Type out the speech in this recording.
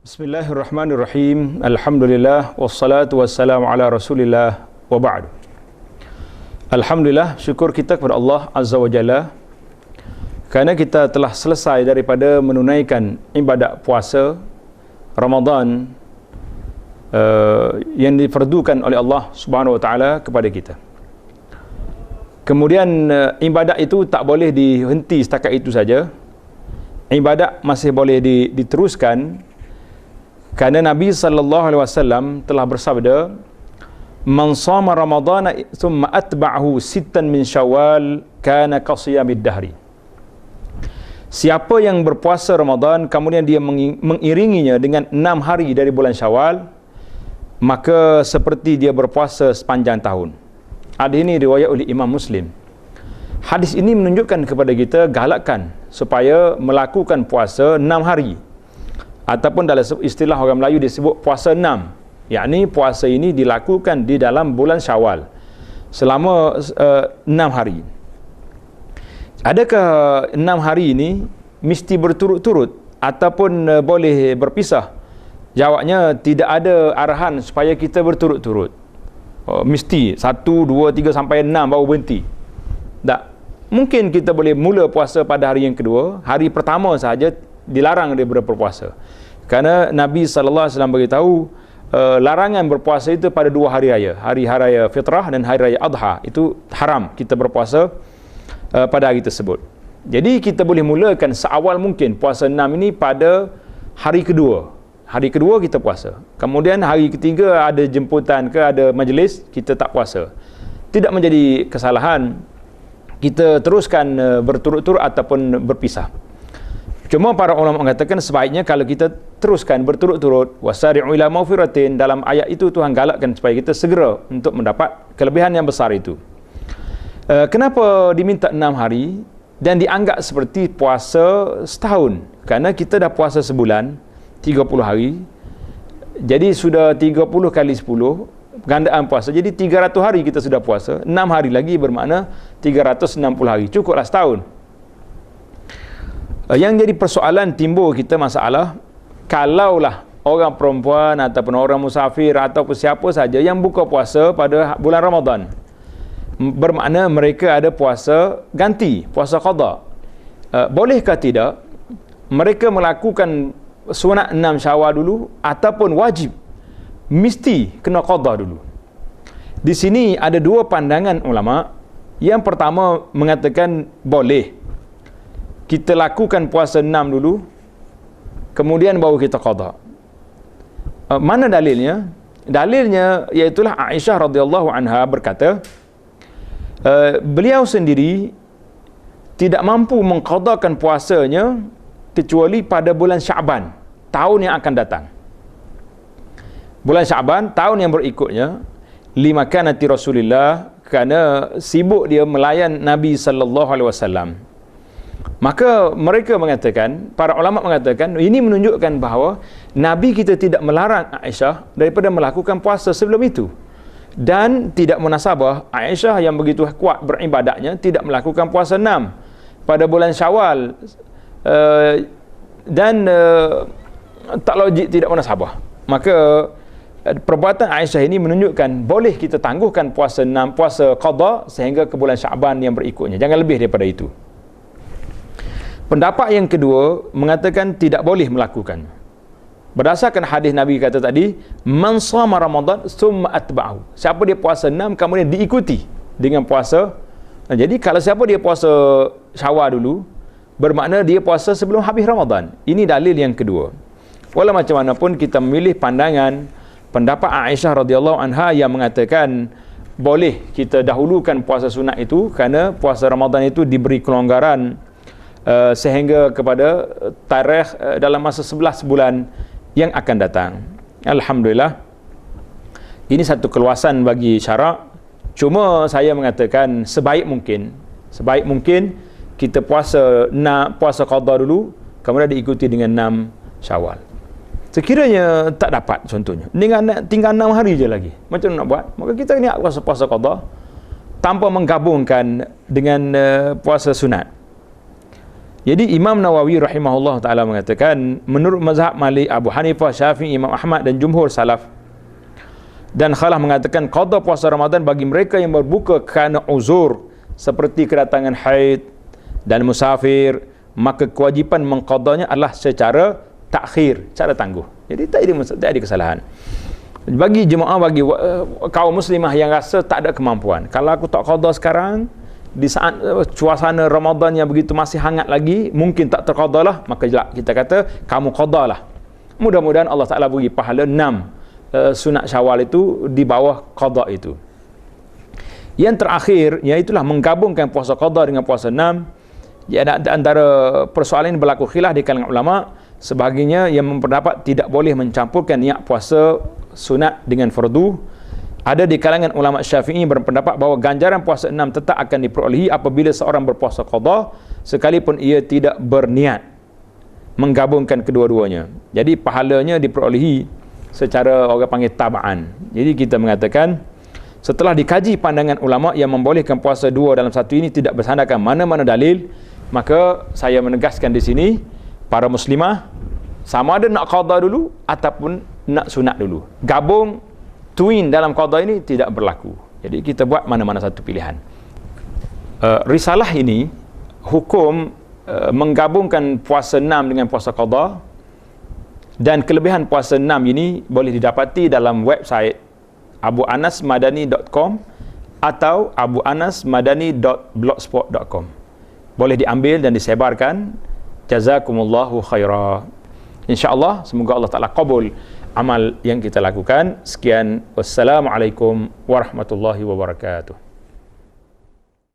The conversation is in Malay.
Bismillahirrahmanirrahim. Alhamdulillah wassalatu wassalamu ala Rasulillah wa ba'du. Alhamdulillah, syukur kita kepada Allah Azza wa Jalla kerana kita telah selesai daripada menunaikan ibadat puasa Ramadan yang difardukan oleh Allah Subhanahu wa taala kepada kita. Kemudian ibadat itu tak boleh dihenti setakat itu saja. Ibadat masih boleh diteruskan kerana Nabi sallallahu alaihi wasallam telah bersabda, "Man shama Ramadhana thumma atba'ahu sittan min Syawal kana ka shiyamid dahri." Siapa yang berpuasa Ramadan kemudian dia mengiringinya dengan 6 hari dari bulan Syawal, maka seperti dia berpuasa sepanjang tahun. Hadis ini riwayat oleh Imam Muslim. Hadis ini menunjukkan kepada kita galakan supaya melakukan puasa 6 hari. Ataupun dalam istilah orang Melayu disebut puasa 6. Yakni puasa ini dilakukan di dalam bulan Syawal selama 6 hari. Adakah 6 hari ini mesti berturut-turut ataupun boleh berpisah? Jawabnya, tidak ada arahan supaya kita berturut-turut. Mesti 1, 2, 3 sampai 6 baru berhenti. Tak. Mungkin kita boleh mula puasa pada hari yang kedua. Hari pertama sahaja dilarang daripada berpuasa. Kerana Nabi sallallahu alaihi wasallam beritahu larangan berpuasa itu pada 2 hari raya. Hari raya Fitrah dan hari raya Adha. Itu haram kita berpuasa pada hari tersebut. Jadi kita boleh mulakan seawal mungkin puasa 6 ini pada hari kedua. Hari kedua kita puasa. Kemudian hari ketiga ada jemputan ke ada majlis, kita tak puasa. Tidak menjadi kesalahan kita teruskan berturut-turut ataupun berpisah. Cuma para ulama mengatakan sebaiknya kalau kita teruskan berturut-turut, wasari'u ila maghfiratin, dalam ayat itu Tuhan galakkan supaya kita segera untuk mendapat kelebihan yang besar itu. Kenapa diminta 6 hari dan dianggap seperti puasa setahun? Kerana kita dah puasa sebulan 30 hari. Jadi sudah 30 kali 10 gandaan puasa. Jadi 300 hari kita sudah puasa. 6 hari lagi bermakna 360 hari. Cukuplah setahun. Yang jadi persoalan timbul kita masalah, kalaulah orang perempuan ataupun orang musafir ataupun siapa saja yang buka puasa pada bulan Ramadan, bermakna mereka ada puasa ganti, puasa qada. Bolehkah tidak mereka melakukan sunat 6 Syawal dulu ataupun wajib mesti kena qada dulu? Di sini ada 2 pandangan ulama. Yang pertama mengatakan boleh kita lakukan puasa 6 dulu, kemudian baru kita qada. Mana dalilnya? Dalilnya iaitulah Aisyah radhiyallahu anha berkata, beliau sendiri tidak mampu mengqadakan puasanya kecuali pada bulan Syaban tahun yang akan datang. Bulan Syaban tahun yang berikutnya, lima kanati Rasulillah, kerana sibuk dia melayan Nabi sallallahu alaihi wasallam. Maka mereka mengatakan, para ulama mengatakan, ini menunjukkan bahawa Nabi kita tidak melarang Aisyah daripada melakukan puasa sebelum itu. Dan tidak munasabah Aisyah yang begitu kuat beribadatnya tidak melakukan puasa 6 pada bulan Syawal. Tak logik, tidak munasabah. Maka perbuatan Aisyah ini menunjukkan boleh kita tangguhkan puasa 6, puasa qada sehingga ke bulan Syaban yang berikutnya. Jangan lebih daripada itu. Pendapat yang kedua mengatakan tidak boleh melakukan. Berdasarkan hadis Nabi kata tadi, man shama Ramadan thumma atba'ahu. Siapa dia puasa 6 kemudian diikuti dengan puasa. Jadi kalau siapa dia puasa Syawal dulu, bermakna dia puasa sebelum habis Ramadan. Ini dalil yang kedua. Walau macam mana pun kita memilih pandangan pendapat Aisyah radhiyallahu anha yang mengatakan boleh kita dahulukan puasa sunat itu kerana puasa Ramadan itu diberi kelonggaran sehingga kepada tarikh dalam masa 11 bulan yang akan datang. Alhamdulillah, ini satu keluasan bagi syarak. Cuma saya mengatakan sebaik mungkin kita puasa qada dulu, kemudian diikuti dengan 6 Syawal. Sekiranya tak dapat, contohnya tinggal 6 hari je lagi, macam mana nak buat? Maka kita ni puasa qada tanpa menggabungkan dengan puasa sunat. Jadi Imam Nawawi rahimahullah ta'ala mengatakan, menurut mazhab Malik, Abu Hanifah, Syafi'i, Imam Ahmad dan jumhur salaf dan khalaf mengatakan qada puasa Ramadan bagi mereka yang berbuka kerana uzur seperti kedatangan haid dan musafir, maka kewajipan mengqadanya adalah secara takhir, cara tangguh. Jadi tak ada kesalahan. Bagi jemaah, bagi kaum muslimah yang rasa tak ada kemampuan, kalau aku tak qada sekarang, di saat suasana Ramadan yang begitu masih hangat lagi, mungkin tak terqadalah, maka kita kata kamu qadalah. Mudah-mudahan Allah Ta'ala beri pahala 6 sunat Syawal itu di bawah qada itu. Yang terakhir, iaitulah menggabungkan puasa qada dengan puasa 6. Ya, antara persoalan ini berlaku khilaf di kalangan ulama. Sebahagiannya yang berpendapat tidak boleh mencampurkan niat puasa sunat dengan fardu. Ada di kalangan ulama Syafi'i berpendapat bahawa ganjaran puasa 6 tetap akan diperolehi apabila seorang berpuasa qada sekalipun ia tidak berniat menggabungkan kedua-duanya. Jadi pahalanya diperolehi secara orang panggil taba'an. Jadi kita mengatakan, setelah dikaji pandangan ulama yang membolehkan puasa 2 dalam 1 ini tidak bersandarkan mana-mana dalil, maka saya menegaskan di sini, para muslimah sama ada nak qada dulu ataupun nak sunat dulu. Gabung twin dalam qada ini tidak berlaku. Jadi kita buat mana-mana satu pilihan. Risalah ini hukum menggabungkan puasa 6 dengan puasa qada, dan kelebihan puasa 6 ini boleh didapati dalam website abuanasmadani.com atau abuanasmadani.blogspot.com. Boleh diambil dan disebarkan. Jazakumullahu khairah. InsyaAllah semoga Allah Ta'ala qabul amal yang kita lakukan. Sekian, wassalamualaikum warahmatullahi wabarakatuh.